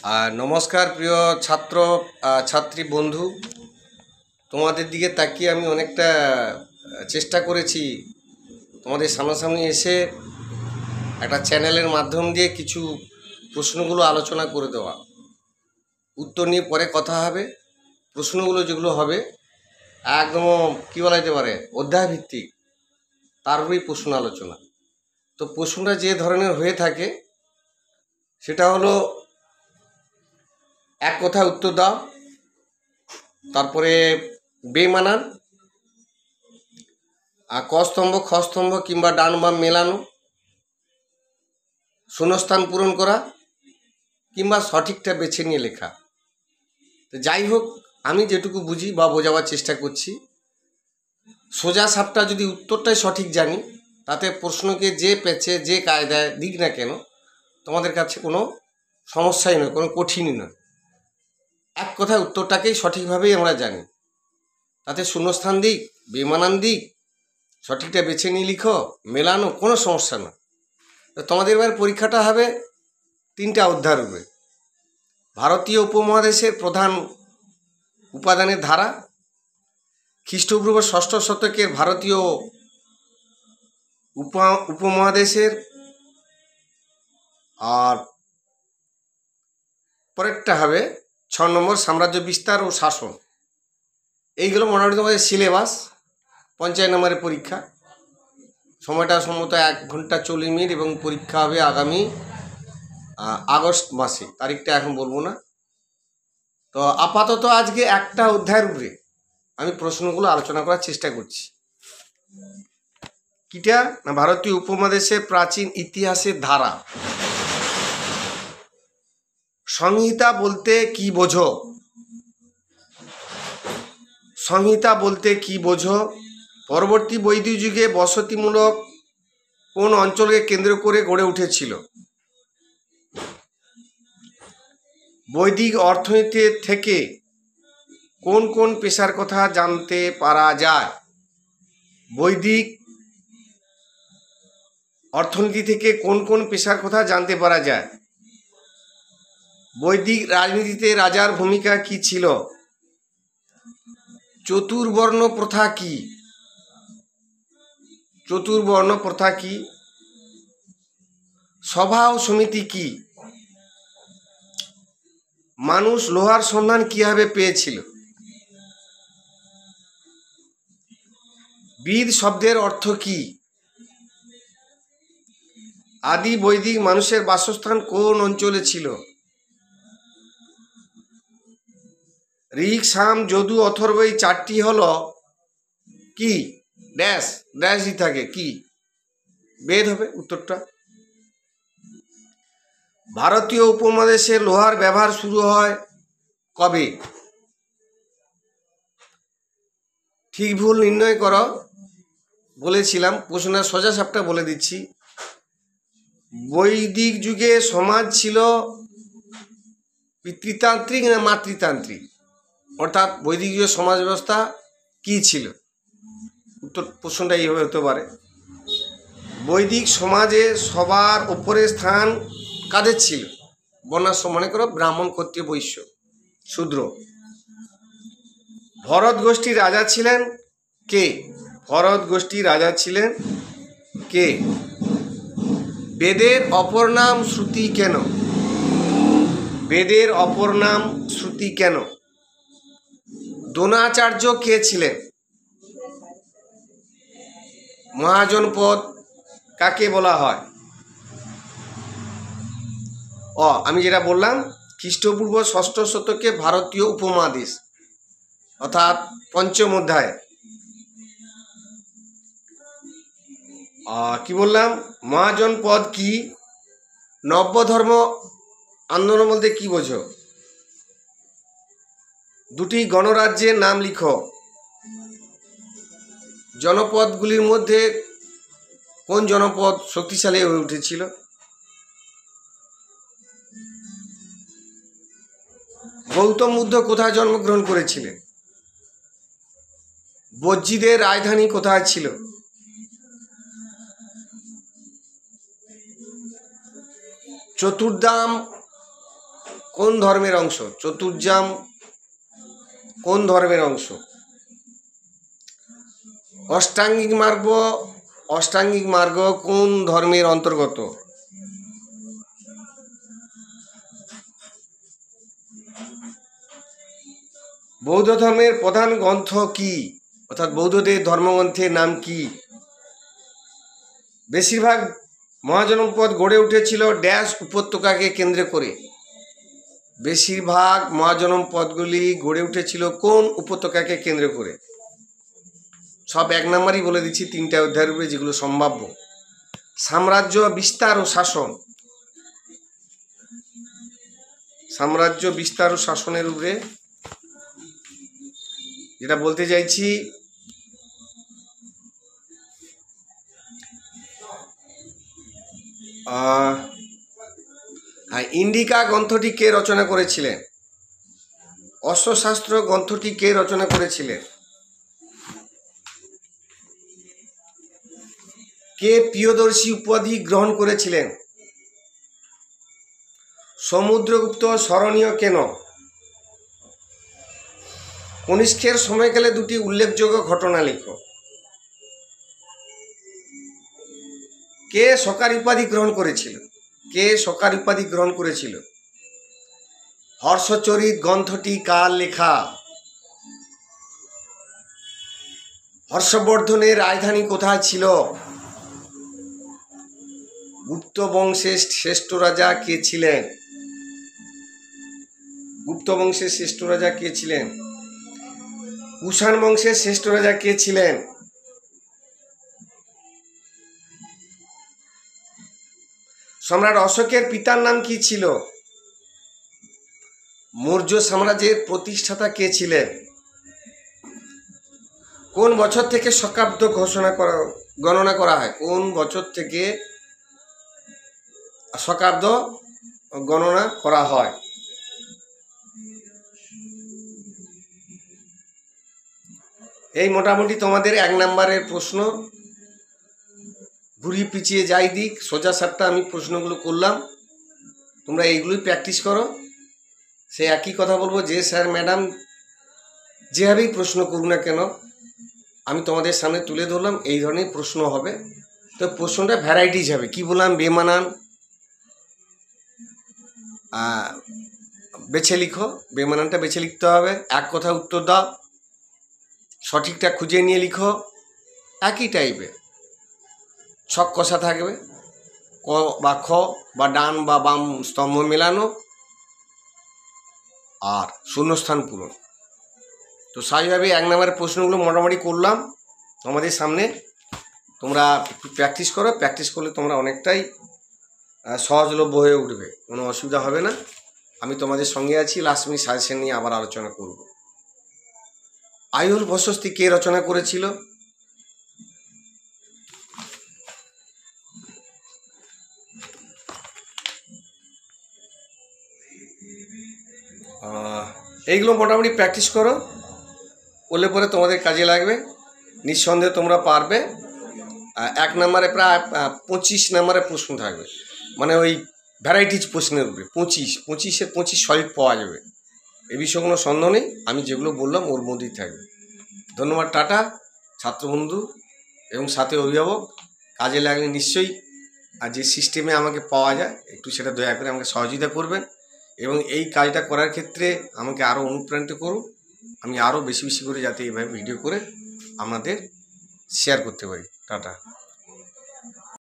নমস্কার প্রিয় ছাত্র ছাত্রী বন্ধু, তোমাদের দিকে তাকিয়ে আমি অনেকটা চেষ্টা করেছি তোমাদের সামনাসামনি এসে একটা চ্যানেলের মাধ্যম দিয়ে কিছু প্রশ্নগুলো আলোচনা করে দেওয়া। উত্তর নিয়ে পরে কথা হবে। প্রশ্নগুলো যেগুলো হবে একদম কী বলা যেতে পারে অধ্যায়ভিত্তিক, তার উপরেই প্রশ্ন আলোচনা। তো প্রশ্নটা যে ধরনের হয়ে থাকে সেটা হলো এক কথায় উত্তর দাও, তারপরে বেমানান, ক স্তম্ভ খ স্তম্ভ কিংবা ডান বাম মেলানো, শূন্যস্থান পূরণ করা কিংবা সঠিকটা বেছে নিয়ে লেখা। তো যাই হোক, আমি যেটুকু বুঝি বা বোঝাবার চেষ্টা করছি, সোজা সাপটা যদি উত্তরটাই সঠিক জানি, তাতে প্রশ্নকে যে পেছে যে কায়দায় দিক না কেন তোমাদের কাছে কোনো সমস্যাই নয়, কোনো কঠিনই নয়। এক কথায় উত্তরটাকেই সঠিকভাবেই আমরা জানি, তাতে শূন্যস্থান দিক, বেমানান দিক, সঠিকটা বেছে নিয়ে লিখো, মেলানো, কোনো সমস্যা না। তো তোমাদের এবার পরীক্ষাটা হবে 3টা অধ্যায়ের উপরে। ভারতীয় উপমহাদেশের প্রধান উপাদানের ধারা, খ্রিস্টপূর্ব 6ষ্ঠ শতকের ভারতীয় উপমহাদেশের, আর পরেরটা হবে 6 নম্বর সাম্রাজ্য বিস্তার ও শাসন। এইগুলো মোটামুটি তোমাদের সিলেবাস। 50 নম্বরের পরীক্ষা। সময়টা সম্ভবত 1 ঘন্টা 40 মিনিট এবং পরীক্ষা হবে আগামী আগস্ট মাসে। তারিখটা এখন বলবো না। তো আপাতত আজকে একটা অধ্যায়ের উপরে আমি প্রশ্নগুলো আলোচনা করার চেষ্টা করছি। কিটা না, ভারতীয় উপমহাদেশের প্রাচীন ইতিহাসের ধারা। সংহিতা বলতে কি বোঝো? সংহিতা বলতে কি বোঝো? পরবর্তী বৈদিক যুগে বসতিমূলক কোন অঞ্চলকে কেন্দ্র করে গড়ে উঠেছিল? বৈদিক অর্থনীতি থেকে কোন কোন পেশার কথা জানতে পারা যায়? বৈদিক অর্থনীতি থেকে কোন কোন পেশার কথা জানতে পারা যায়? বৈদিক রাজনীতিতে রাজার ভূমিকা কি ছিল? চতুর্বর্ণ প্রথা কি? চতুর্বর্ণ প্রথা কি? সভা ও সমিতি কি? মানুষ লোহার সন্ধান কিভাবে পেয়েছিল? বিদ শব্দের অর্থ কি? আদি বৈদিক মানুষের বাসস্থান কোন অঞ্চলে ছিল? ঋক, সাম, যদু, অথর্ব এই 4টি হলো কি? ড্যাশ ড্যাশই থাকে কি? বেদ হবে উত্তরটা। ভারতীয় উপমহাদেশে লোহার ব্যবহার শুরু হয় কবে? ঠিক ভুল নির্ণয় করো বলেছিলাম, প্রশ্নটা সোজা সাপটা বলে দিচ্ছি। বৈদিক যুগে সমাজ ছিল পিতৃতান্ত্রিক না মাতৃতান্ত্রিক? অর্থাৎ বৈদিক যুগের সমাজ ব্যবস্থা কী ছিল? উত্তর প্রশ্নটা এইভাবে হতে পারে। বৈদিক সমাজে সবার ওপরে স্থান কাদের ছিল? বর্ণাশ্রম, মনে করো ব্রাহ্মণ, ক্ষত্রিয়, বৈশ্য, শূদ্র। ভরত গোষ্ঠীর রাজা ছিলেন কে? ভরত গোষ্ঠীর রাজা ছিলেন কে? বেদের অপর নাম শ্রুতি কেন? বেদের অপর নাম শ্রুতি কেন? দ্রোণাচার্য কে ছিলেন? মহাজনপদ কাকে বলা হয়? আমি যেটা বললাম, খ্রিস্টপূর্ব 6ষ্ঠ শতকে ভারতীয় উপমহাদেশ, অর্থাৎ 5ম অধ্যায়। কি বললাম? মহাজনপদ কি? নব্যধর্ম আন্দোলন বলতে কি বোঝো? দুটি গণরাজ্যের নাম লিখো। জনপদগুলির মধ্যে কোন জনপদ শক্তিশালী হয়ে উঠেছিল? গৌতম বুদ্ধ কোথায় জন্মগ্রহণ করেছিলেন? বজ্জীদের রাজধানী কোথায় ছিল? চতুর্ধাম কোন ধর্মের অংশ? চতুর্যাম কোন ধর্মের অংশ? অষ্টাঙ্গিক মার্গ কোন ধর্মের অন্তর্গত? বৌদ্ধ ধর্মের প্রধান গ্রন্থ কি? অর্থাৎ বৌদ্ধদের ধর্মগ্রন্থের নাম কি? বেশিরভাগ মহাজনপদ গড়ে উঠেছিল ড্যাশ উপত্যকাকে কেন্দ্র করে। বেশিরভাগ মহাজনপদগুলি গড়ে উঠেছিল কোন উপত্যকাকে কেন্দ্র করে? সব 1 নম্বরই বলে দিচ্ছি, 3টা অধ্যায়ের উপরে যেগুলো সম্ভাব্য। সাম্রাজ্য বিস্তার ও শাসন, সাম্রাজ্য বিস্তার ও শাসনের উপরে যেটা বলতে চাইছি, ইন্ডিকা গ্রন্থটি কে রচনা করেছিলেন? অশ্বশাস্ত্র গ্রন্থটি কে রচনা করেছিলেন? কে প্রিয়দর্শী উপাধি গ্রহণ করেছিলেন? সমুদ্রগুপ্ত স্মরণীয় কেন? কনিষ্কের সময়কালে 2টি উল্লেখযোগ্য ঘটনা লেখো। কে সকার উপাধি গ্রহণ করেছিল? কে সকার উপাধি গ্রহণ করেছিল? হর্ষচরিত গ্রন্থটি কার লেখা? হর্ষবর্ধনের রাজধানী কোথায় ছিল? গুপ্ত বংশের শ্রেষ্ঠ রাজা কে ছিলেন? গুপ্ত বংশের শ্রেষ্ঠ রাজা কে ছিলেন? কুষাণ বংশের শ্রেষ্ঠ রাজা কে ছিলেন? সম্রাট অশোকের পিতার নাম কি ছিল? মৌর্য সাম্রাজ্যের প্রতিষ্ঠাতা কে ছিলেন? কোন বছর থেকে শকাব্দ গণনা করা হয়? কোন বছর থেকে শকাব্দ গণনা করা হয়? এই মোটামুটি তোমাদের 1 নম্বরের প্রশ্ন। ঘুরিয়ে পিছিয়ে যাই দিক, সোজা সাপটা আমি প্রশ্নগুলো করলাম, তোমরা এইগুলোই প্র্যাকটিস করো। সে একই কথা বলবো, যে স্যার ম্যাডাম যেভাবেই প্রশ্ন করুন না কেন, আমি তোমাদের সামনে তুলে ধরলাম, এই ধরনের প্রশ্ন হবে। তো প্রশ্নটা ভ্যারাইটিস হবে। কি বললাম? বেমানান বেছে লিখো, বেমানানটা বেছে লিখতে হবে। এক কথা উত্তর দাও, সঠিকটা খুঁজে নিয়ে লিখো। একই টাইপের ছক কষা থাকবে, ক বা খ বা ডান বা বাম স্তম্ভ মেলানো আর শূন্যস্থান পূরণ। তো স্বাভাবিকভাবে 1 নম্বরের প্রশ্নগুলো মোটামুটি করলাম তোমাদের সামনে। তোমরা একটু প্র্যাকটিস করো, প্র্যাকটিস করলে তোমরা অনেকটাই সহজলভ্য হয়ে উঠবে, কোনো অসুবিধা হবে না। আমি তোমাদের সঙ্গে আছি, লাস্ট মিনিট সাজেশন নিয়ে আবার আলোচনা করব। আয়ুর বসস্তি কে রচনা করেছিল? এইগুলো মোটামুটি প্র্যাকটিস করো, করলে পরে তোমাদের কাজে লাগবে, নিঃসন্দেহে তোমরা পারবে। 1 নম্বরে প্রায় 25 নম্বরের প্রশ্ন থাকবে, মানে ওই ভ্যারাইটিজ প্রশ্নের উপরে 25 সলিড পাওয়া যাবে, এ বিষয়ে কোনো সন্দেহ নেই। আমি যেগুলো বললাম ওর মধ্যেই থাকবে। ধন্যবাদ, টাটা ছাত্রবন্ধু এবং সাথে অভিভাবক। কাজে লাগলে নিশ্চয়ই আর যে সিস্টেমে আমাকে পাওয়া যায় একটু সেটা দয়া করে আমাকে সহযোগিতা করবেন, এবং এই কাজটা করার ক্ষেত্রে আমাকে আরও অনুপ্রাণিত করুন। আমি আরও বেশি বেশি করে যাতে এইভাবে ভিডিও করে আমাদের শেয়ার করতে পারি। টাটা।